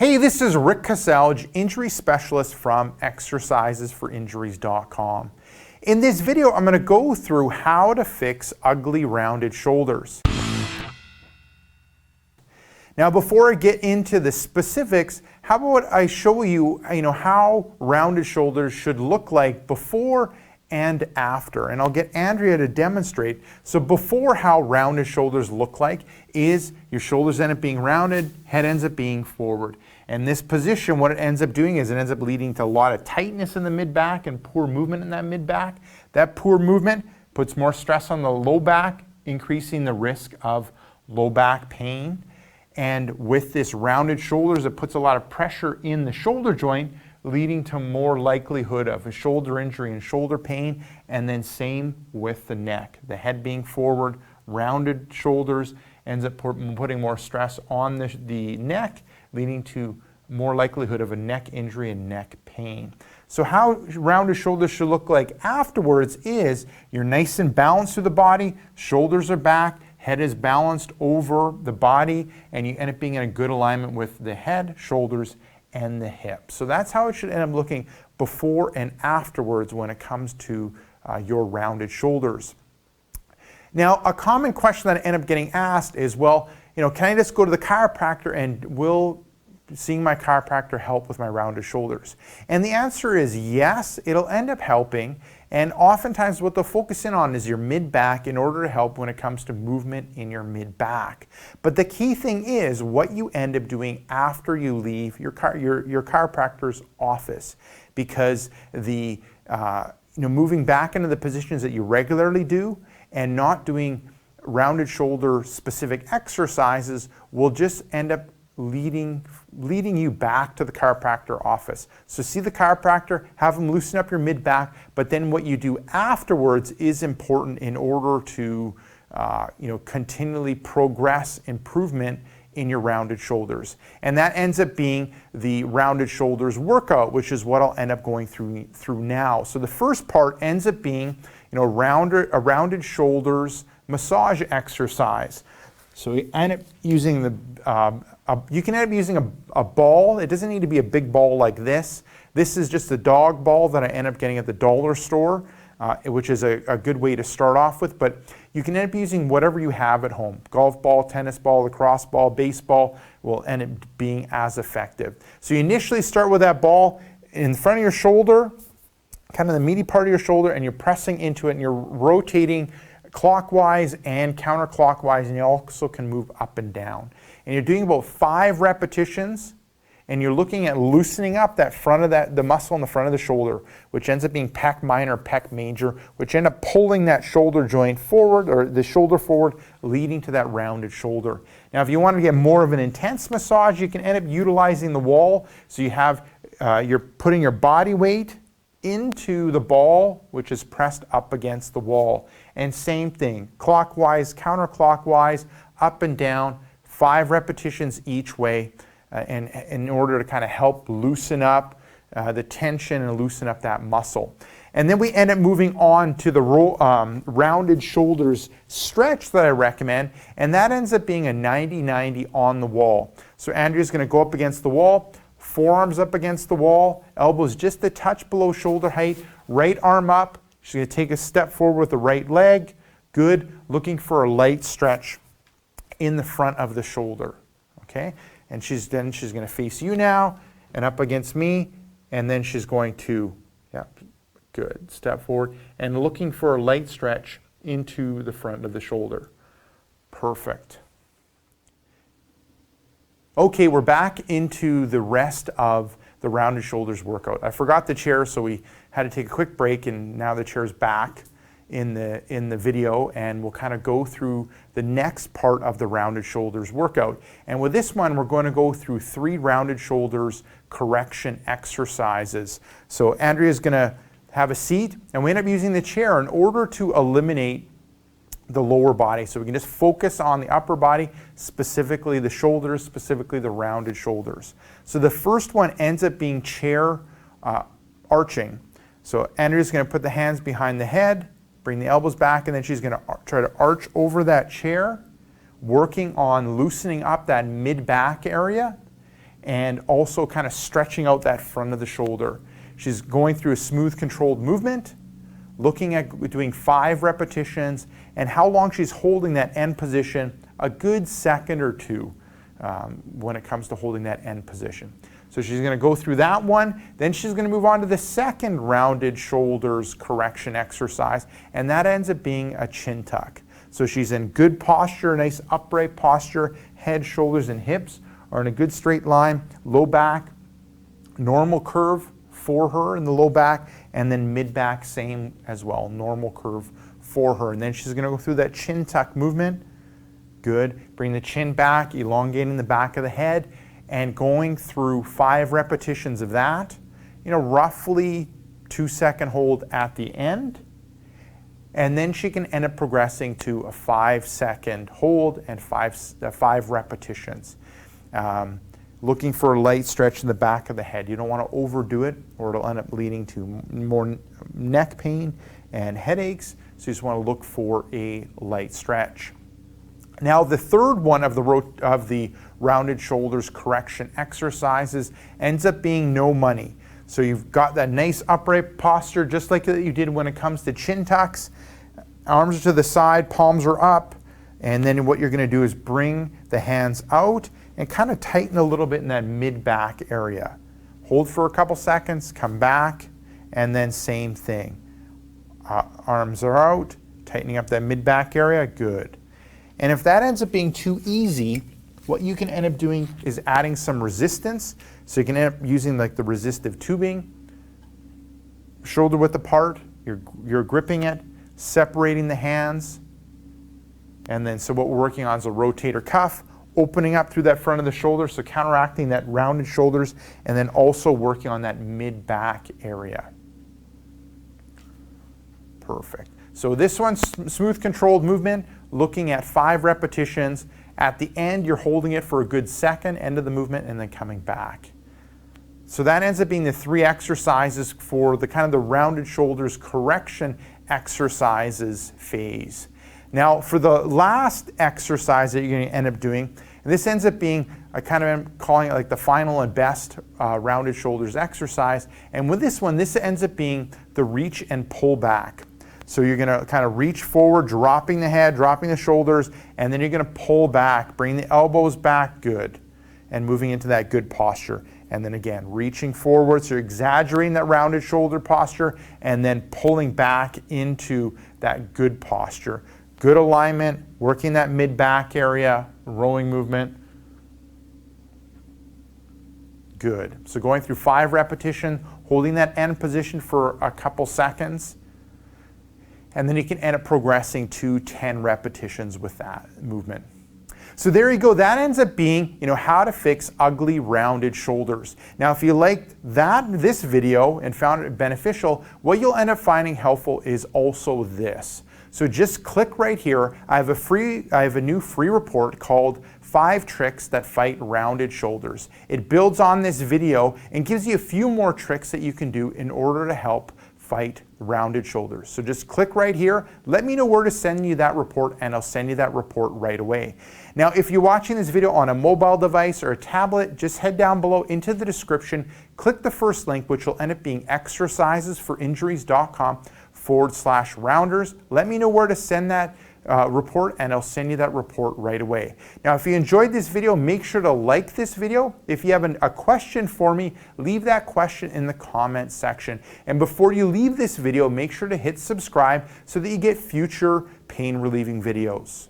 Hey, this is Rick Caselge, injury specialist from exercisesforinjuries.com. In this video, I'm going to go through how to fix ugly rounded shoulders. Now, before I get into the specifics, how about I show you, how rounded shoulders should look like before and after. And I'll get Andrea to demonstrate. So before, how rounded shoulders look like is your shoulders end up being rounded, head ends up being forward. And this position, what it ends up doing is it ends up leading to a lot of tightness in the mid-back and poor movement in that mid-back. That poor movement puts more stress on the low back, increasing the risk of low back pain. And with this rounded shoulders, it puts a lot of pressure in the shoulder joint, leading to more likelihood of a shoulder injury and shoulder pain. And then same with the neck. The head being forward, rounded shoulders ends up putting more stress on the neck, leading to more likelihood of a neck injury and neck pain. So how rounded shoulders should look like afterwards is you're nice and balanced through the body, shoulders are back, head is balanced over the body, and you end up being in a good alignment with the head, shoulders, and the hips. So that's how it should end up looking before and afterwards when it comes to your rounded shoulders. Now, a common question that I end up getting asked is, well, can I just go to the chiropractor and will seeing my chiropractor help with my rounded shoulders? And the answer is yes, it'll end up helping. And oftentimes what they'll focus in on is your mid-back in order to help when it comes to movement in your mid-back. But the key thing is what you end up doing after you leave your chiropractor's office, because the moving back into the positions that you regularly do and not doing rounded shoulder specific exercises will just end up leading you back to the chiropractor office. So see the chiropractor, have them loosen up your mid-back, but then what you do afterwards is important in order to continually progress improvement in your rounded shoulders. And that ends up being the rounded shoulders workout, which is what I'll end up going through now. So the first part ends up being a rounded shoulders massage exercise. So you end up using you can end up using a ball. It doesn't need to be a big ball like this. This is just a dog ball that I end up getting at the dollar store, which is a good way to start off with. But you can end up using whatever you have at home. Golf ball, tennis ball, lacrosse ball, baseball will end up being as effective. So you initially start with that ball in front of your shoulder, kind of the meaty part of your shoulder, and you're pressing into it and you're rotating clockwise and counterclockwise, and you also can move up and down. And you're doing about 5 repetitions, and you're looking at loosening up that front of the muscle in the front of the shoulder, which ends up being pec minor, pec major, which end up pulling that shoulder joint forward, or the shoulder forward, leading to that rounded shoulder. Now, if you want to get more of an intense massage, you can end up utilizing the wall. So you have, you're putting your body weight into the ball, which is pressed up against the wall. And same thing, clockwise, counterclockwise, up and down, 5 repetitions each way, and in order to kind of help loosen up the tension and loosen up that muscle. And then we end up moving on to the rounded shoulders stretch that I recommend, and that ends up being a 90-90 on the wall. So Andrea's going to go up against the wall, forearms up against the wall, elbows just a touch below shoulder height, right arm up. She's going to take a step forward with the right leg. Good. Looking for a light stretch in the front of the shoulder. Okay? And she's going to face you now and up against me, and then she's going to, good, step forward and looking for a light stretch into the front of the shoulder. Perfect. Okay, we're back into the rest of the rounded shoulders workout. I forgot the chair, so we had to take a quick break, and now the chair's back in the video, and we'll kind of go through the next part of the rounded shoulders workout. And with this one, we're going to go through 3 rounded shoulders correction exercises. So Andrea's going to have a seat, and we end up using the chair in order to eliminate the lower body. So we can just focus on the upper body, specifically the shoulders, specifically the rounded shoulders. So the first one ends up being chair arching. So Andrea's going to put the hands behind the head, bring the elbows back, and then she's going to try to arch over that chair, working on loosening up that mid-back area and also kind of stretching out that front of the shoulder. She's going through a smooth, controlled movement, looking at doing 5 repetitions, and how long she's holding that end position, a good second or two when it comes to holding that end position. So she's going to go through that one, then she's going to move on to the second rounded shoulders correction exercise, and that ends up being a chin tuck. So she's in good posture, nice upright posture, head, shoulders, and hips are in a good straight line, low back, normal curve for her in the low back, and then mid back same as well, normal curve for her. And then she's going to go through that chin tuck movement. Good. Bring the chin back, elongating the back of the head, and going through 5 repetitions of that, roughly 2-second hold at the end. And then she can end up progressing to a 5-second hold and 5 repetitions. Looking for a light stretch in the back of the head. You don't want to overdo it or it'll end up leading to more neck pain and headaches. So you just want to look for a light stretch. Now the third one of the rounded shoulders correction exercises ends up being no money. So you've got that nice upright posture just like that you did when it comes to chin tucks. Arms are to the side, palms are up, and then what you're going to do is bring the hands out and kind of tighten a little bit in that mid-back area. Hold for a couple seconds, come back, and then same thing. Arms are out, tightening up that mid-back area, good. And if that ends up being too easy, what you can end up doing is adding some resistance. So you can end up using like the resistive tubing, shoulder width apart, you're gripping it, separating the hands, and then so what we're working on is a rotator cuff, opening up through that front of the shoulder, so counteracting that rounded shoulders, and then also working on that mid-back area. Perfect. So this one's smooth, controlled movement, looking at 5 repetitions. At the end, you're holding it for a good second, end of the movement, and then coming back. So that ends up being the 3 exercises for the kind of the rounded shoulders correction exercises phase. Now for the last exercise that you're going to end up doing, and this ends up being, I kind of am calling it like the final and best rounded shoulders exercise. And with this one, this ends up being the reach and pull back. So you're going to kind of reach forward, dropping the head, dropping the shoulders, and then you're going to pull back, bring the elbows back, good, and moving into that good posture. And then again, reaching forward, so you're exaggerating that rounded shoulder posture, and then pulling back into that good posture. Good alignment, working that mid-back area, rowing movement. Good. So going through 5 repetitions, holding that end position for a couple seconds, and then you can end up progressing to 10 repetitions with that movement. So there you go. That ends up being, how to fix ugly rounded shoulders. Now, if you liked this video and found it beneficial, what you'll end up finding helpful is also this. So just click right here. I have a new free report called 5 Tricks That Fight Rounded Shoulders. It builds on this video and gives you a few more tricks that you can do in order to help fight rounded shoulders. So just click right here, let me know where to send you that report, and I'll send you that report right away. Now, if you're watching this video on a mobile device or a tablet, just head down below into the description, click the first link, which will end up being exercisesforinjuries.com/rounders. Let me know where to send that report, and I'll send you that report right away. Now, if you enjoyed this video, make sure to like this video. If you have a question for me, leave that question in the comment section. And before you leave this video, make sure to hit subscribe so that you get future pain relieving videos.